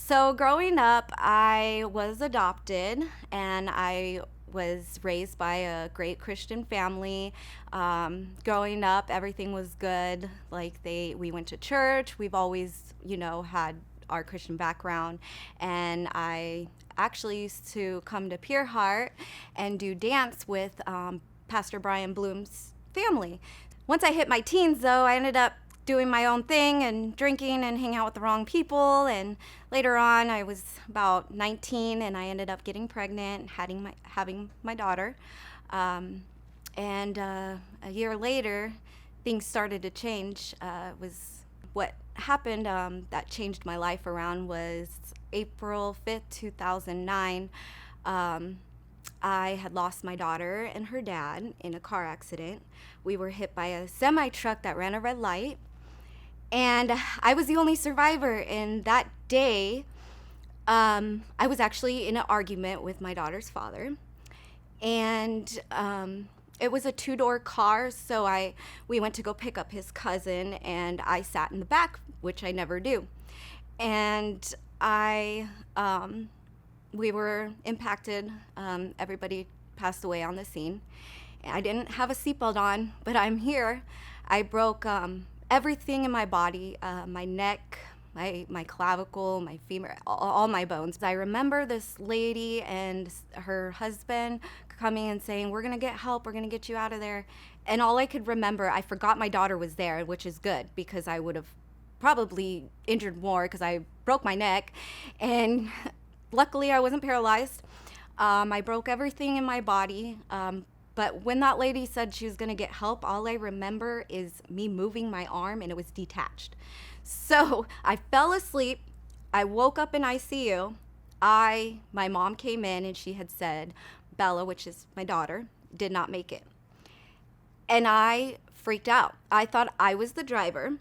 So growing up, I was adopted and I was raised by a great Christian family. Growing up, everything was good. We went to church. We've always, had our Christian background. And I actually used to come to Pure Heart and do dance with Pastor Brian Bloom's family. Once I hit my teens, though, I ended up doing my own thing and drinking and hanging out with the wrong people. And later on, I was about 19 and I ended up getting pregnant, having my daughter. And a year later, things started to change. Was what happened that changed my life around was April 5th, 2009. I had lost my daughter and her dad in a car accident. We were hit by a semi truck that ran a red light, and I was the only survivor. And that day, I was actually in an argument with my daughter's father, and it was a two-door car. So we went to go pick up his cousin, and I sat in the back, which I never do. And we were impacted. Everybody passed away on the scene. I didn't have a seatbelt on, but I'm here. I broke everything in my body, my neck, my clavicle, my femur, all my bones. I remember this lady and her husband coming and saying, "We're going to get help. We're going to get you out of there." And all I could remember, I forgot my daughter was there, which is good because I would have probably injured more because I broke my neck. And luckily, I wasn't paralyzed. I broke everything in my body. But when that lady said she was going to get help, all I remember is me moving my arm and it was detached. So I fell asleep. I woke up in ICU. My mom came in and she had said, Bella, which is my daughter, did not make it. And I freaked out. I thought I was the driver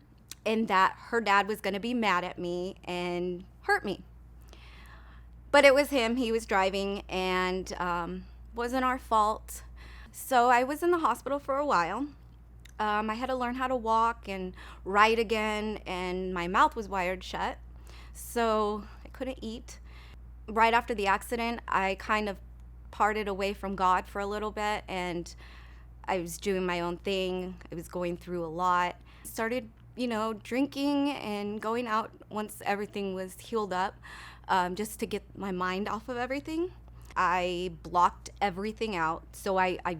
and that her dad was going to be mad at me and hurt me. But it was him. He was driving and wasn't our fault. So I was in the hospital for a while. I had to learn how to walk and write again, and my mouth was wired shut, so I couldn't eat. Right after the accident, I kind of parted away from God for a little bit, and I was doing my own thing. I was going through a lot. Started, drinking and going out once everything was healed up, just to get my mind off of everything. I blocked everything out, so I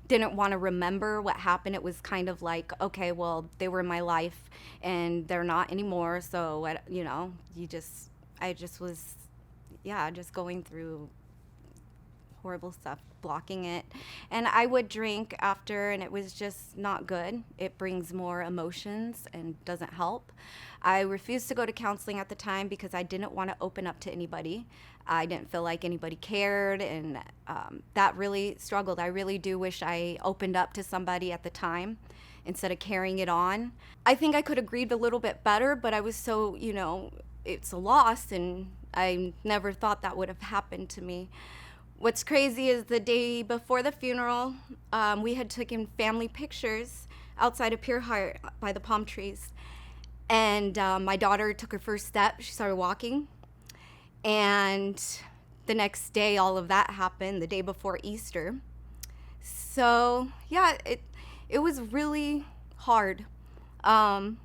didn't want to remember what happened. It was kind of like, okay, well, they were in my life and they're not anymore, so I just was, just going through horrible stuff, blocking it. And I would drink after, and it was just not good. It brings more emotions and doesn't help. I refused to go to counseling at the time because I didn't want to open up to anybody. I didn't feel like anybody cared, and that really struggled. I really do wish I opened up to somebody at the time instead of carrying it on. I think I could have grieved a little bit better, but I was so, it's a loss, and I never thought that would have happened to me. What's crazy is the day before the funeral, we had taken family pictures outside of Pure Heart by the palm trees. And my daughter took her first step. She started walking. And the next day, all of that happened, the day before Easter. So, yeah, it was really hard. But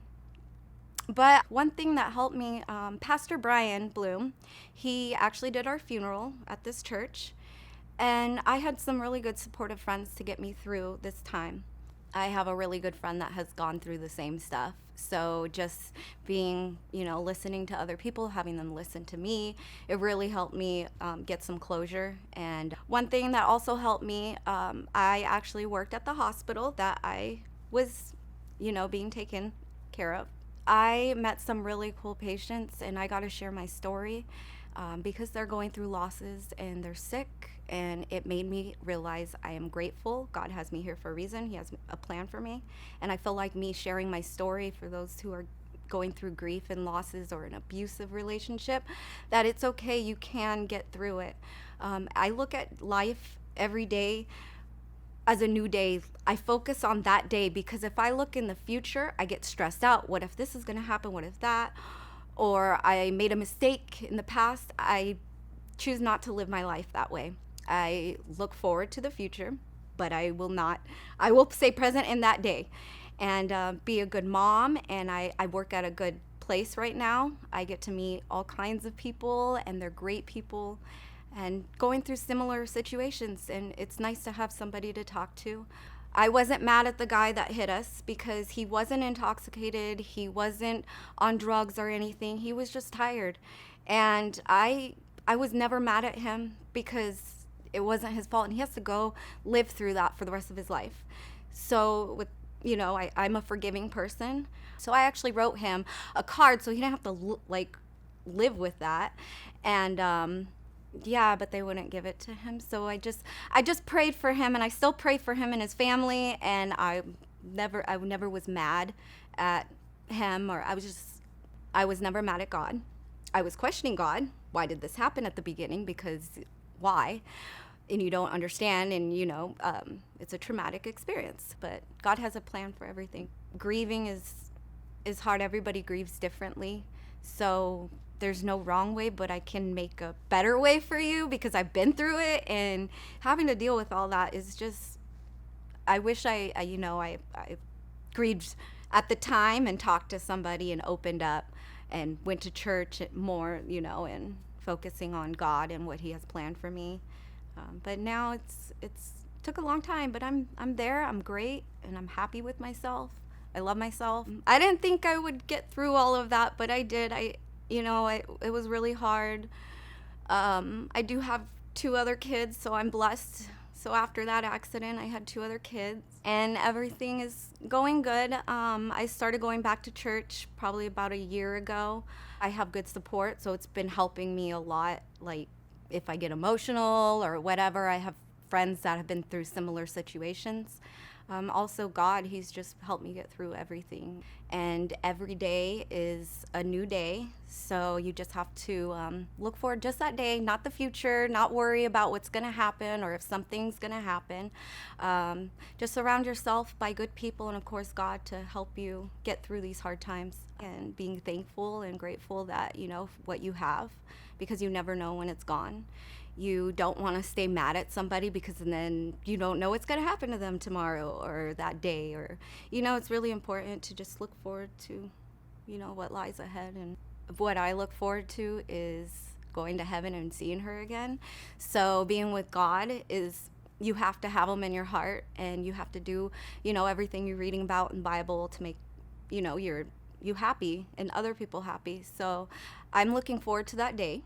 one thing that helped me, Pastor Brian Bloom, he actually did our funeral at this church. And I had some really good supportive friends to get me through this time. I have a really good friend that has gone through the same stuff. So just being, listening to other people, having them listen to me, it really helped me get some closure. And one thing that also helped me, I actually worked at the hospital that I was, being taken care of. I met some really cool patients, and I got to share my story because they're going through losses and they're sick. And it made me realize I am grateful. God has me here for a reason. He has a plan for me. And I feel like me sharing my story for those who are going through grief and losses or an abusive relationship, that it's okay. You can get through it. I look at life every day as a new day. I focus on that day because if I look in the future, I get stressed out. What if this is going to happen? What if that? or I made a mistake in the past, I choose not to live my life that way. I look forward to the future, but I will not, I will stay present in that day and be a good mom. And I work at a good place right now. I get to meet all kinds of people, and they're great people and going through similar situations. And it's nice to have somebody to talk to. I wasn't mad at the guy that hit us because he wasn't intoxicated. He wasn't on drugs or anything. He was just tired. And I was never mad at him because it wasn't his fault, and he has to go live through that for the rest of his life. So with I'm a forgiving person. So I actually wrote him a card so he didn't have to live with that. And yeah, but they wouldn't give it to him. So I just prayed for him, and I still pray for him and his family. And I never was mad at him, or I was never mad at God. I was questioning God. Why did this happen at the beginning? Because why? And you don't understand, and it's a traumatic experience. But God has a plan for everything. Grieving is hard. Everybody grieves differently. So there's no wrong way, but I can make a better way for you because I've been through it, and having to deal with all that is just, I wish I grieved at the time and talked to somebody and opened up and went to church more, and focusing on God and what he has planned for me. But now it's took a long time, but I'm there. I'm great, and I'm happy with myself. I love myself. I didn't think I would get through all of that, but I did. It was really hard. I do have 2 other kids, so I'm blessed. So after that accident, I had 2 other kids, and everything is going good. I started going back to church probably about a year ago. I have good support, so it's been helping me a lot. Like if I get emotional or whatever, I have friends that have been through similar situations. Also, God, he's just helped me get through everything. And every day is a new day. So you just have to look forward just that day, not the future, not worry about what's going to happen or if something's going to happen. Just surround yourself by good people and, of course, God to help you get through these hard times, and being thankful and grateful that, what you have, because you never know when it's gone. You don't want to stay mad at somebody because then you don't know what's going to happen to them tomorrow or that day. Or, it's really important to just look forward to, what lies ahead. And what I look forward to is going to heaven and seeing her again. So being with God is, you have to have him in your heart, and you have to do, everything you're reading about in the Bible to make, you happy and other people happy. So I'm looking forward to that day.